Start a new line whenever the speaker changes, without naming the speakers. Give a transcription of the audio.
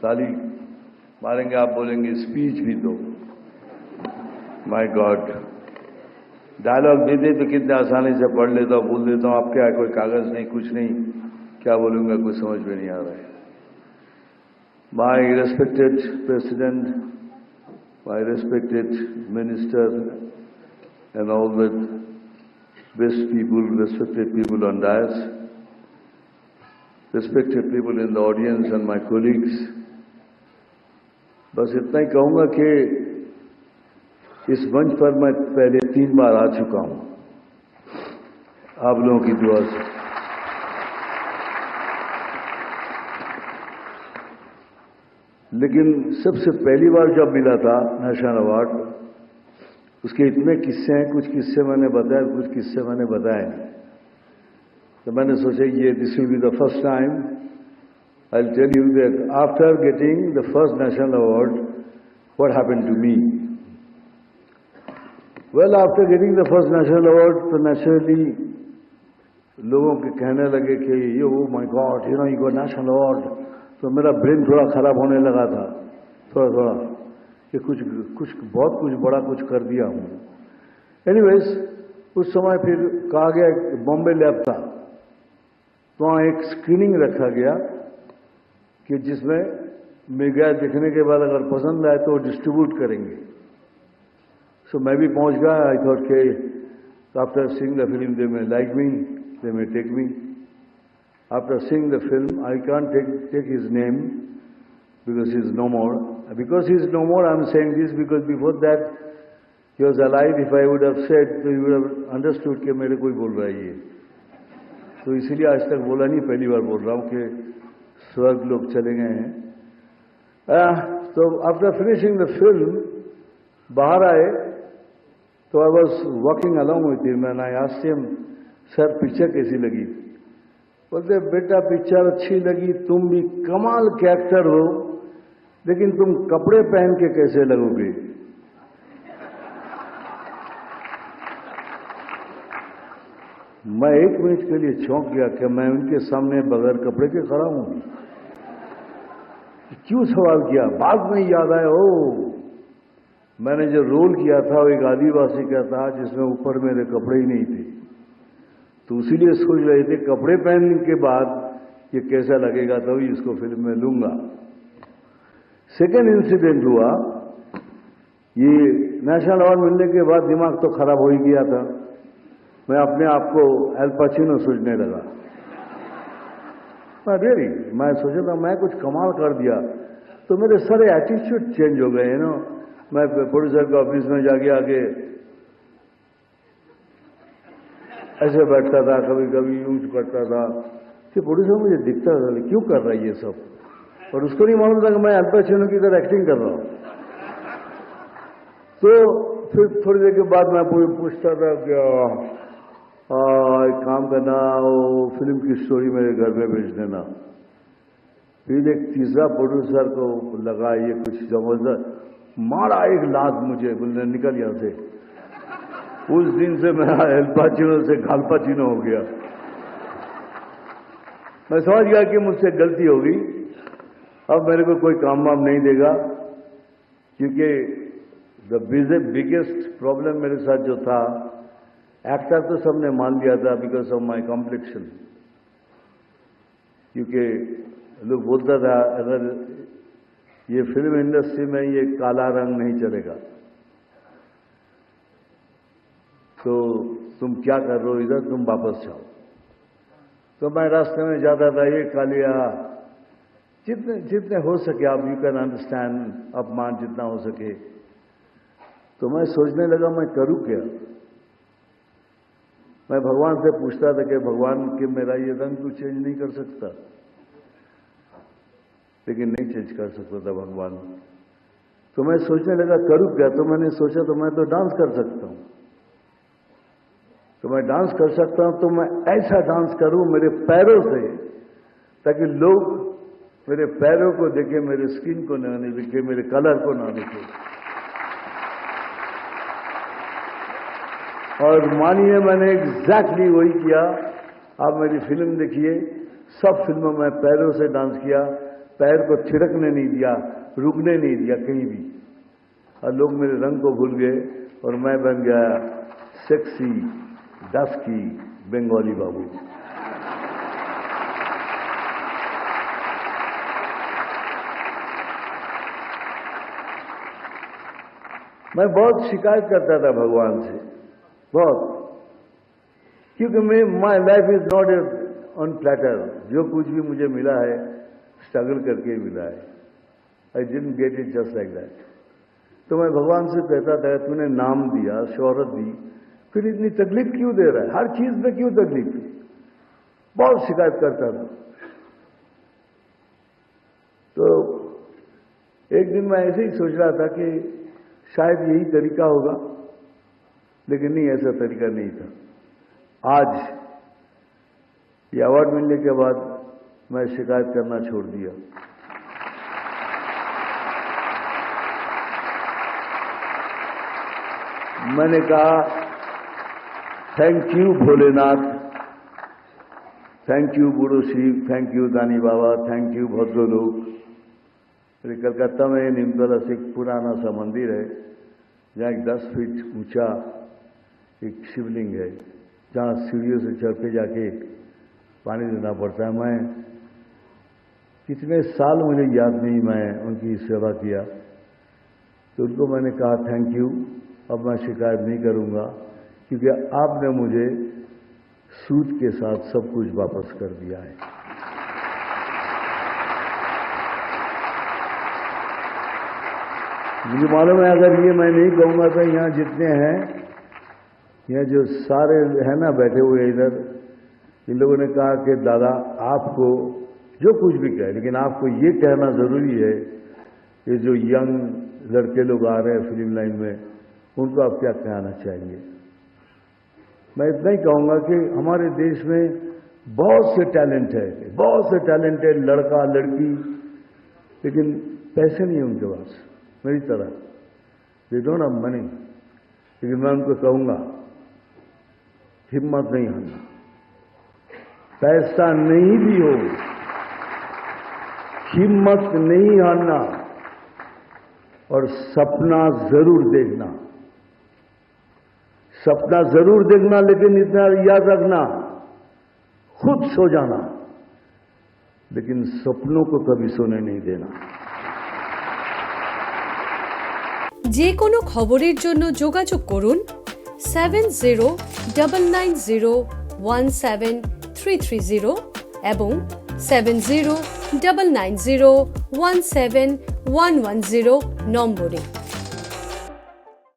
ताली मारेंगे, आप बोलेंगे स्पीच भी दो। माय गॉड, डायलॉग दे दे तो कितने आसानी से पढ़ लेता हूँ, बोल देता हूँ। आप क्या, कोई कागज नहीं, कुछ नहीं, क्या बोलूंगा कुछ समझ में नहीं आ रहा है। My respected president, my respected minister and all the best people, respected people on dais, respected people in the audience and my colleagues, बस इतना ही कहूंगा कि इस मंच पर मैं पहले 3 बार आ चुका हूं आप लोगों की दुआ से। लेकिन सबसे पहली बार जब मिला था नेशनल अवार्ड, उसके इतने किस्से हैं, कुछ किस्से मैंने बताए, कुछ किस्से मैंने बताए नहीं। तो मैंने सोचा ये this will be the first time I will tell you that after getting the first national award what happened to me. Well, after getting the first national award तो नेचुरली लोगों के कहने लगे कि yo my god, you know you got national award. तो मेरा brain थोड़ा खराब होने लगा था, थोड़ा कि कुछ बहुत कुछ बड़ा कुछ कर दिया हूं। एनीवेज, उस समय फिर कहा गया बॉम्बे लैब था, तो वहां एक स्क्रीनिंग रखा गया कि जिसमें मेगा देखने के बाद अगर पसंद आए तो डिस्ट्रीब्यूट करेंगे। सो मैं भी पहुंच गया। आई थॉट के after seeing the film they may like me, they may take me. After seeing the film I can't take his name because he is no more. Because he is no more, I am saying this because before that he was alive. If I would have said, so you would have understood कि मेरे कोई बोल रहा है ये, तो इसीलिए आज तक बोला नहीं, पहली बार बोल रहा हूँ कि स्वर्ग लोग चले गए हैं। तो आफ्टर फिनिशिंग द फिल्म बाहर आए तो I was walking along with him and I asked him, sir picture कैसी लगी? बोलते बेटा पिक्चर अच्छी लगी, तुम भी कमाल के एक्टर हो, लेकिन तुम कपड़े पहन के कैसे लगोगे? मैं 1 मिनट के लिए चौंक गया कि मैं उनके सामने बगैर कपड़े के खड़ा हूं। क्यों सवाल किया? बाद में याद आया, ओ मैंने जो रोल किया था वो एक आदिवासी का था जिसमें ऊपर मेरे कपड़े ही नहीं थे, तो इसीलिए सोच रहे थे कपड़े पहनने के बाद ये कैसा लगेगा, तभी इसको फिल्म में लूंगा। सेकेंड इंसिडेंट हुआ, ये नेशनल अवार्ड मिलने के बाद दिमाग तो खराब हो ही गया था। मैं अपने आप को एल पचिनो सोचने लगा। मैं सोचा था मैं कुछ कमाल कर दिया, तो मेरे सारे एटीट्यूड चेंज हो गए ना। मैं प्रोड्यूसर के ऑफिस में जाके आके ऐसे बैठता था, कभी कभी यूज करता था कि प्रोड्यूसर मुझे दिखता था क्यों कर रहा है ये सब, और उसको नहीं मालूम था कि मैं अल पचिनो की तरह एक्टिंग कर रहा हूं। तो फिर थोड़ी देर के बाद मैं पूछता था कि एक काम करना, वो फिल्म की स्टोरी मेरे घर में भेज देना। फिर एक तीसरा प्रोड्यूसर को लगा ये कुछ जबरदस्त, मारा एक लात मुझे, बोलने निकल यहां से। उस दिन से मेरा एल पचिनो से गाल पचिनो हो गया। मैं समझ गया कि मुझसे गलती होगी, अब मेरे को कोई काम वाम नहीं देगा, क्योंकि द बिगेस्ट प्रॉब्लम मेरे साथ जो था, एक्टर तो सबने मान लिया था बिकॉज ऑफ माई कॉम्प्लेक्शन। क्योंकि लोग बोलता था अगर ये फिल्म इंडस्ट्री में ये काला रंग नहीं चलेगा तो तुम क्या कर रहे हो इधर, तुम वापस जाओ। तो मैं रास्ते में जाता था, ये कालिया, जितने हो सके आप, यू कैन अंडरस्टैंड, अपमान जितना हो सके। तो मैं सोचने लगा मैं करूं क्या। मैं भगवान से पूछता था कि भगवान कि मेरा ये रंग तू चेंज नहीं कर सकता, लेकिन नहीं चेंज कर सकता था भगवान। तो मैं सोचने लगा करूं क्या। तो मैंने सोचा तो मैं तो डांस कर सकता हूं, तो मैं डांस कर सकता हूं, तो मैं ऐसा डांस करूं मेरे पैरों से, ताकि लोग मेरे पैरों को देखे, मेरे स्किन को ना देखे, मेरे कलर को ना देखे। और मानिए मैंने एग्जैक्टली वही किया। आप मेरी फिल्म देखिए, सब फिल्मों में पैरों से डांस किया। पैर को थिरकने नहीं दिया, रुकने नहीं दिया कहीं भी। और लोग मेरे रंग को भूल गए और मैं बन गया सेक्सी डस्की बंगाली बाबू। मैं बहुत शिकायत करता था भगवान से, बहुत, क्योंकि my life is not on platter. जो कुछ भी मुझे मिला है स्ट्रगल करके मिला है। I didn't get it just like that. तो मैं भगवान से कहता था, तूने नाम दिया, शोहरत दी, फिर इतनी तकलीफ क्यों दे रहा है? हर चीज में क्यों तकलीफ? बहुत शिकायत करता था। तो एक दिन मैं ऐसे ही सोच रहा था कि शायद यही तरीका होगा, लेकिन नहीं, ऐसा तरीका नहीं था। आज ये अवार्ड मिलने के बाद मैं शिकायत करना छोड़ दिया। मैंने कहा thank you Bholenath, thank you बूढ़ो शिव, थैंक यू दानी बाबा, थैंक यू भद्रो लोग। कलकत्ता में नीमतला से एक पुराना सा मंदिर है, जहाँ एक 10 फीट ऊंचा एक शिवलिंग है, जहाँ सीढ़ियों से चढ़ के जाके पानी देना पड़ता है। मैं कितने साल मुझे याद नहीं, मैं उनकी सेवा किया। तो उनको मैंने कहा थैंक यू, अब मैं शिकायत नहीं करूंगा, क्योंकि आपने मुझे सूद के साथ सब कुछ वापस कर दिया है। मुझे मालूम है अगर ये मैं नहीं कहूंगा तो यहाँ जितने हैं, यहाँ जो सारे हैं ना बैठे हुए इधर, इन लोगों ने कहा कि दादा आपको जो कुछ भी कहे, लेकिन आपको ये कहना जरूरी है कि जो यंग लड़के लोग आ रहे हैं फिल्म लाइन में, उनको आप क्या कहना चाहिए। मैं इतना ही कहूंगा कि हमारे देश में बहुत से टैलेंट है, बहुत से टैलेंट है, लड़का लड़की, लेकिन पैसे नहीं है उनके पास मेरी तरह, दे डोंट हैव मनी। लेकिन मैं उनको कहूंगा हिम्मत नहीं हारना, पैसा नहीं भी हो हिम्मत नहीं हारना, और सपना जरूर देखना, सपना जरूर देखना, लेकिन इतना याद रखना, खुद सो जाना, लेकिन सपनों को कभी सोने नहीं देना।
যে কোনো খবরের জন্য যোগাযোগ করুন 7099017330 এবং 7099017110 নম্বরে।